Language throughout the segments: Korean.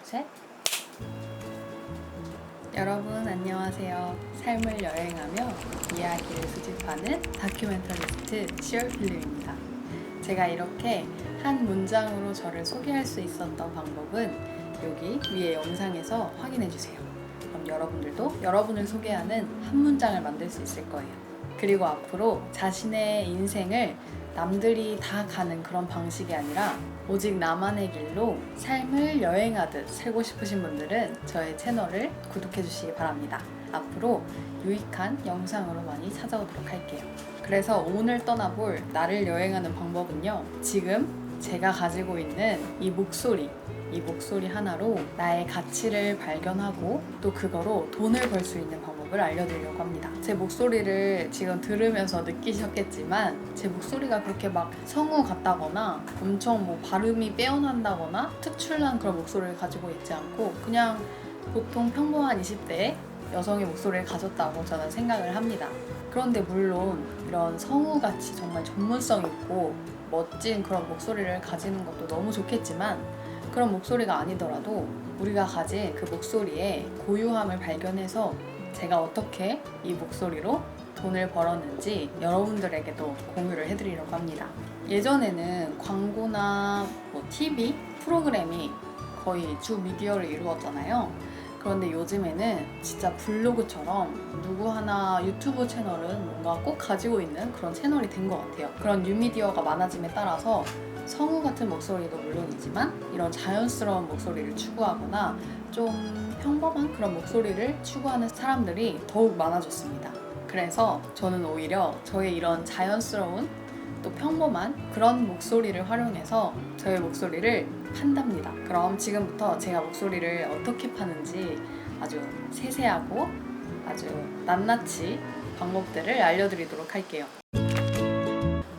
셋. 여러분 안녕하세요. 삶을 여행하며 이야기를 수집하는 다큐멘터리스트 시얼필름입니다. 제가 이렇게 한 문장으로 저를 소개할 수 있었던 방법은 여기 위에 영상에서 확인해주세요. 그럼 여러분들도 여러분을 소개하는 한 문장을 만들 수 있을 거예요. 그리고 앞으로 자신의 인생을 남들이 다 가는 그런 방식이 아니라 오직 나만의 길로 삶을 여행하듯 살고 싶으신 분들은 저의 채널을 구독해 주시기 바랍니다. 앞으로 유익한 영상으로 많이 찾아오도록 할게요. 그래서 오늘 떠나볼 나를 여행하는 방법은요, 지금 제가 가지고 있는 이 목소리 하나로 나의 가치를 발견하고 또 그거로 돈을 벌 수 있는 방법을 알려드리려고 합니다. 제 목소리를 지금 들으면서 느끼셨겠지만 제 목소리가 그렇게 막 성우 같다거나 엄청 뭐 발음이 빼어난다거나 특출난 그런 목소리를 가지고 있지 않고 그냥 보통 평범한 20대의 여성의 목소리를 가졌다고 저는 생각을 합니다. 그런데 물론 이런 성우같이 정말 전문성 있고 멋진 그런 목소리를 가지는 것도 너무 좋겠지만 그런 목소리가 아니더라도 우리가 가진 그 목소리의 고유함을 발견해서 제가 어떻게 이 목소리로 돈을 벌었는지 여러분들에게도 공유를 해드리려고 합니다. 예전에는 광고나 TV 프로그램이 거의 주 미디어를 이루었잖아요. 그런데 요즘에는 진짜 블로그처럼 누구 하나 유튜브 채널은 뭔가 꼭 가지고 있는 그런 채널이 된 것 같아요. 그런 뉴미디어가 많아짐에 따라서 성우 같은 목소리도 물론이지만 이런 자연스러운 목소리를 추구하거나 좀 평범한 그런 목소리를 추구하는 사람들이 더욱 많아졌습니다. 그래서 저는 오히려 저의 이런 자연스러운 또 평범한 그런 목소리를 활용해서 저의 목소리를 판답니다. 그럼 지금부터 제가 목소리를 어떻게 파는지 아주 세세하고 아주 낱낱이 방법들을 알려드리도록 할게요.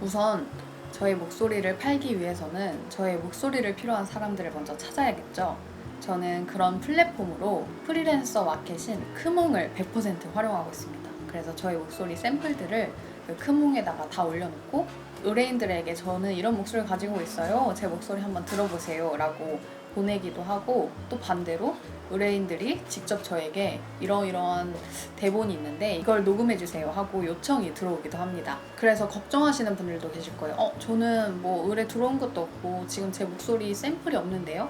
우선 저의 목소리를 팔기 위해서는 저의 목소리를 필요한 사람들을 먼저 찾아야겠죠. 저는 그런 플랫폼으로 프리랜서 마켓인 크몽을 100% 활용하고 있습니다. 그래서 저의 목소리 샘플들을 그 크몽에다가 다 올려놓고 의뢰인들에게 저는 이런 목소리를 가지고 있어요. 제 목소리 한번 들어보세요 라고 보내기도 하고, 또 반대로 의뢰인들이 직접 저에게 이러이러한 대본이 있는데 이걸 녹음해주세요 하고 요청이 들어오기도 합니다. 그래서 걱정하시는 분들도 계실 거예요. 저는 뭐 의뢰 들어온 것도 없고 지금 제 목소리 샘플이 없는데요?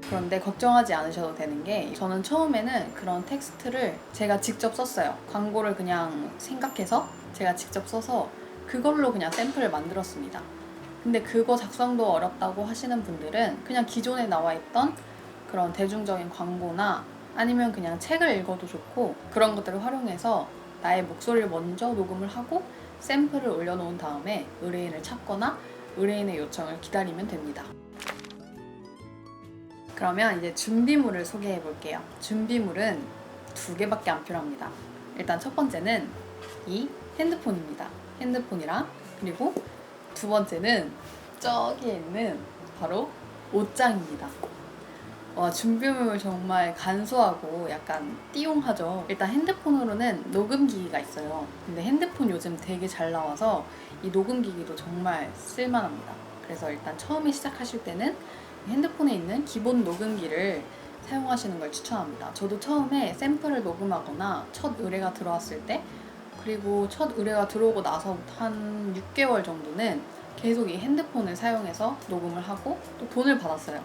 그런데 걱정하지 않으셔도 되는 게, 저는 처음에는 그런 텍스트를 제가 직접 썼어요. 광고를 그냥 생각해서 제가 직접 써서 그걸로 그냥 샘플을 만들었습니다. 근데 그거 작성도 어렵다고 하시는 분들은 그냥 기존에 나와 있던 그런 대중적인 광고나 아니면 그냥 책을 읽어도 좋고 그런 것들을 활용해서 나의 목소리를 먼저 녹음을 하고 샘플을 올려놓은 다음에 의뢰인을 찾거나 의뢰인의 요청을 기다리면 됩니다. 그러면 이제 준비물을 소개해 볼게요. 준비물은 2개밖에 안 필요합니다. 일단 첫 번째는 이 핸드폰입니다. 핸드폰이랑, 그리고 두 번째는 저기에 있는 바로 옷장입니다. 준비물 정말 간소하고 약간 띠용하죠. 일단 핸드폰으로는 녹음기기가 있어요. 근데 핸드폰 요즘 되게 잘 나와서 이 녹음기기도 정말 쓸만합니다. 그래서 일단 처음에 시작하실 때는 핸드폰에 있는 기본 녹음기를 사용하시는 걸 추천합니다. 저도 처음에 샘플을 녹음하거나 첫 의뢰가 들어왔을 때, 그리고 첫 의뢰가 들어오고 나서 한 6개월 정도는 계속 이 핸드폰을 사용해서 녹음을 하고 또 돈을 받았어요.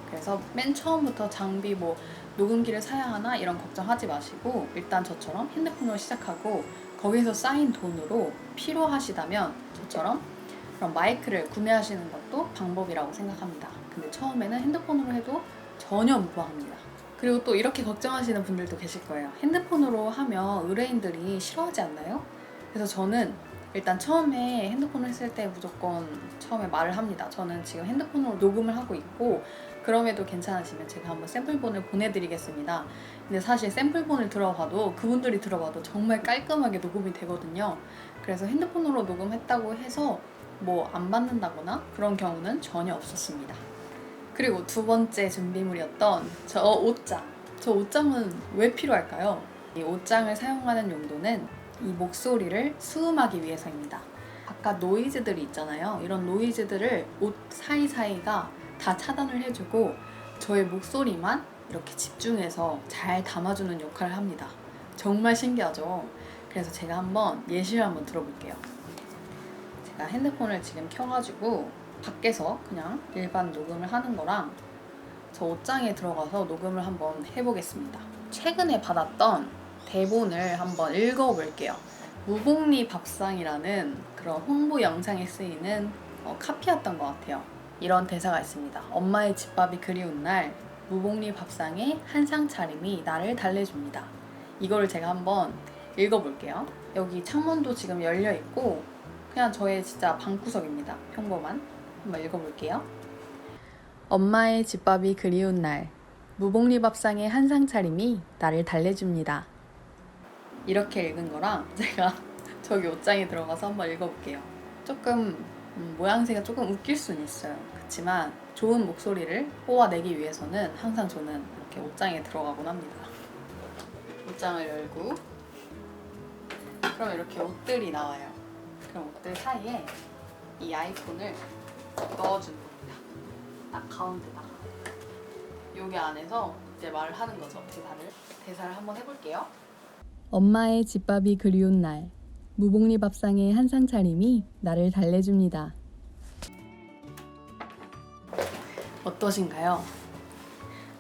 그래서 맨 처음부터 장비 녹음기를 사야 하나 이런 걱정하지 마시고 일단 저처럼 핸드폰으로 시작하고 거기서 쌓인 돈으로 필요하시다면 저처럼 그런 마이크를 구매하시는 것도 방법이라고 생각합니다. 근데 처음에는 핸드폰으로 해도 전혀 무방합니다. 그리고 또 이렇게 걱정하시는 분들도 계실 거예요. 핸드폰으로 하면 의뢰인들이 싫어하지 않나요? 그래서 저는 일단 처음에 핸드폰을 했을 때 무조건 처음에 말을 합니다. 저는 지금 핸드폰으로 녹음을 하고 있고 그럼에도 괜찮으시면 제가 한번 샘플본을 보내드리겠습니다. 근데 사실 샘플본을 들어봐도 그분들이 들어봐도 정말 깔끔하게 녹음이 되거든요. 그래서 핸드폰으로 녹음했다고 해서 안 받는다거나 그런 경우는 전혀 없었습니다. 그리고 두 번째 준비물이었던 저 옷장. 저 옷장은 왜 필요할까요? 이 옷장을 사용하는 용도는 이 목소리를 수음하기 위해서입니다. 아까 노이즈들이 있잖아요. 이런 노이즈들을 옷 사이사이가 다 차단을 해주고 저의 목소리만 이렇게 집중해서 잘 담아주는 역할을 합니다. 정말 신기하죠? 그래서 제가 한번 예시를 한번 들어볼게요. 제가 핸드폰을 지금 켜가지고 밖에서 그냥 일반 녹음을 하는 거랑 저 옷장에 들어가서 녹음을 한번 해보겠습니다. 최근에 받았던 대본을 한번 읽어볼게요. 무복리 밥상이라는 그런 홍보 영상에 쓰이는 카피였던 것 같아요. 이런 대사가 있습니다. 엄마의 집밥이 그리운 날 무복리 밥상에 한상 차림이 나를 달래줍니다. 이거를 제가 한번 읽어볼게요. 여기 창문도 지금 열려있고 그냥 저의 진짜 방구석입니다. 평범한. 한번 읽어볼게요. 엄마의 집밥이 그리운 날 무복리 밥상에 한상 차림이 나를 달래줍니다. 이렇게 읽은 거랑 제가 저기 옷장에 들어가서 한번 읽어볼게요. 조금 모양새가 조금 웃길 수는 있어요. 그렇지만 좋은 목소리를 뽑아내기 위해서는 항상 저는 이렇게 옷장에 들어가곤 합니다. 옷장을 열고 그럼 이렇게 옷들이 나와요. 그럼 옷들 사이에 이 아이폰을 넣어주는 겁니다. 딱 가운데다가 여기 안에서 이제 말을 하는 거죠. 대사를 한번 해볼게요. 엄마의 집밥이 그리운 날 무복리 밥상에 한상 차림이 나를 달래줍니다. 어떠신가요?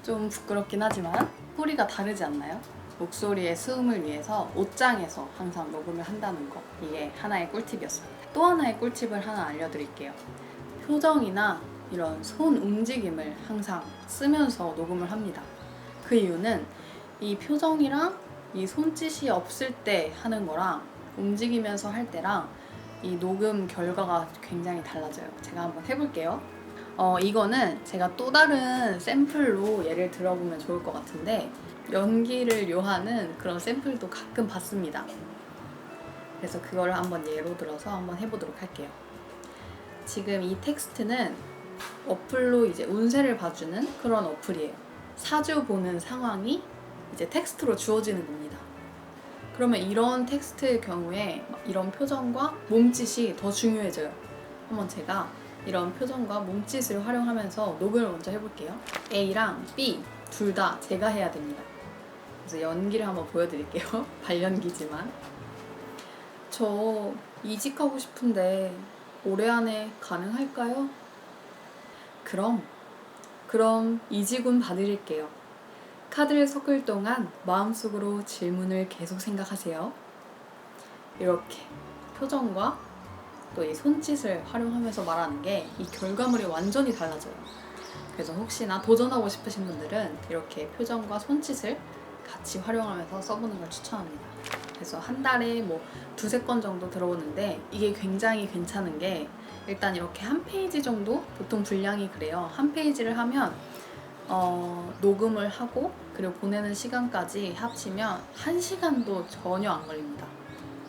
좀 부끄럽긴 하지만 소리가 다르지 않나요? 목소리의 수음을 위해서 옷장에서 항상 녹음을 한다는 거, 이게 하나의 꿀팁이었습니다. 또 하나의 꿀팁을 하나 알려드릴게요. 표정이나 이런 손 움직임을 항상 쓰면서 녹음을 합니다. 그 이유는 이 표정이랑 이 손짓이 없을 때 하는 거랑 움직이면서 할 때랑 이 녹음 결과가 굉장히 달라져요. 제가 한번 해볼게요. 이거는 제가 또 다른 샘플로 예를 들어보면 좋을 것 같은데 연기를 요하는 그런 샘플도 가끔 봤습니다. 그래서 그걸 한번 예로 들어서 한번 해보도록 할게요. 지금 이 텍스트는 어플로 이제 운세를 봐주는 그런 어플이에요. 사주 보는 상황이 이제 텍스트로 주어지는 겁니다. 그러면 이런 텍스트의 경우에 이런 표정과 몸짓이 더 중요해져요. 한번 제가 이런 표정과 몸짓을 활용하면서 녹음을 먼저 해볼게요. A랑 B 둘 다 제가 해야 됩니다. 그래서 연기를 한번 보여드릴게요. 발연기지만. 저 이직하고 싶은데 올해 안에 가능할까요? 그럼 이직은 봐드릴게요. 카드를 섞을 동안 마음속으로 질문을 계속 생각하세요. 이렇게 표정과 또 이 손짓을 활용하면서 말하는 게 이 결과물이 완전히 달라져요. 그래서 혹시나 도전하고 싶으신 분들은 이렇게 표정과 손짓을 같이 활용하면서 써보는 걸 추천합니다. 그래서 한 달에 뭐 두세 건 정도 들어오는데 이게 굉장히 괜찮은 게 일단 이렇게 한 페이지 정도 보통 분량이 그래요. 한 페이지를 하면 녹음을 하고 그리고 보내는 시간까지 합치면 1시간도 전혀 안 걸립니다.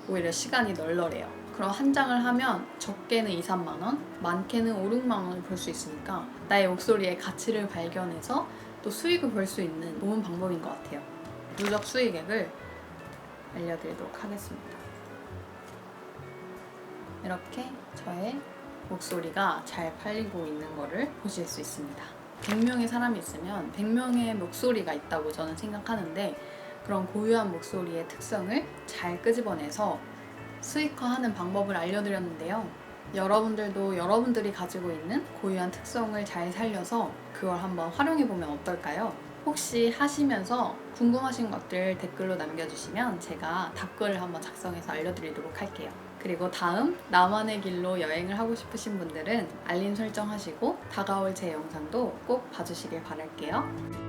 오히려 시간이 널널해요. 그럼 한 장을 하면 적게는 2, 3만 원, 많게는 5, 6만 원을 벌 수 있으니까 나의 목소리의 가치를 발견해서 또 수익을 벌 수 있는 좋은 방법인 것 같아요. 누적 수익액을 알려드리도록 하겠습니다. 이렇게 저의 목소리가 잘 팔리고 있는 거를 보실 수 있습니다. 100명의 사람이 있으면 100명의 목소리가 있다고 저는 생각하는데 그런 고유한 목소리의 특성을 잘 끄집어내서 수익화하는 방법을 알려드렸는데요. 여러분들도 여러분들이 가지고 있는 고유한 특성을 잘 살려서 그걸 한번 활용해보면 어떨까요? 혹시 하시면서 궁금하신 것들 댓글로 남겨주시면 제가 답글을 한번 작성해서 알려드리도록 할게요. 그리고 다음 나만의 길로 여행을 하고 싶으신 분들은 알림 설정하시고 다가올 제 영상도 꼭 봐주시길 바랄게요.